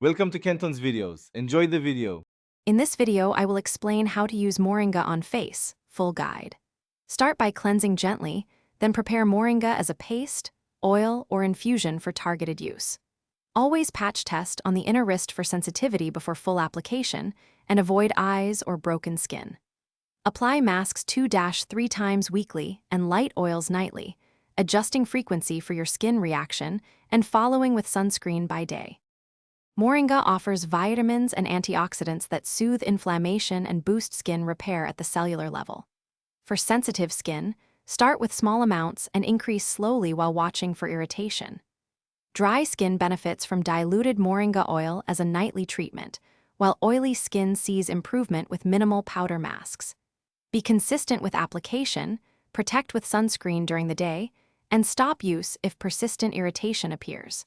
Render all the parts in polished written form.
Welcome to Kenton's videos. Enjoy the video. In this video, I will explain how to use Moringa on face, full guide. Start by cleansing gently, then prepare Moringa as a paste, oil, or infusion for targeted use. Always patch test on the inner wrist for sensitivity before full application, and avoid eyes or broken skin. Apply masks 2-3 times weekly and light oils nightly, adjusting frequency for your skin reaction and following with sunscreen by day. Moringa offers vitamins and antioxidants that soothe inflammation and boost skin repair at the cellular level. For sensitive skin, start with small amounts and increase slowly while watching for irritation. Dry skin benefits from diluted Moringa oil as a nightly treatment, while oily skin sees improvement with minimal powder masks. Be consistent with application, protect with sunscreen during the day, and stop use if persistent irritation appears.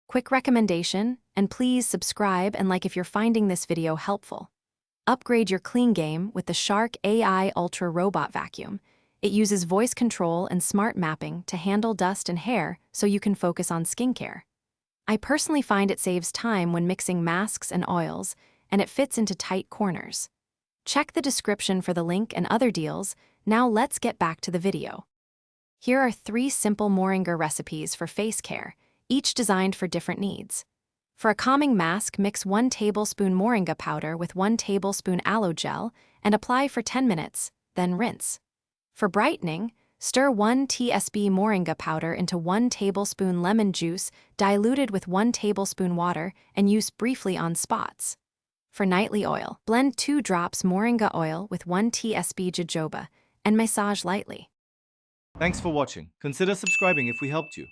Quick recommendation, and please subscribe and like if you're finding this video helpful. Upgrade your clean game with the Shark AI Ultra Robot Vacuum. It uses voice control and smart mapping to handle dust and hair so you can focus on skincare. I personally find it saves time when mixing masks and oils, and it fits into tight corners. Check the description for the link and other deals. Now let's get back to the video. Here are 3 simple Moringa recipes for face care, each designed for different needs. For a calming mask, mix 1 tablespoon Moringa powder with 1 tablespoon aloe gel and apply for 10 minutes, then rinse. For brightening, stir 1 tsp Moringa powder into 1 tablespoon lemon juice diluted with 1 tablespoon water and use briefly on spots. For nightly oil, blend 2 drops Moringa oil with 1 tsp jojoba and massage lightly. Thanks for watching. Consider subscribing if we helped you.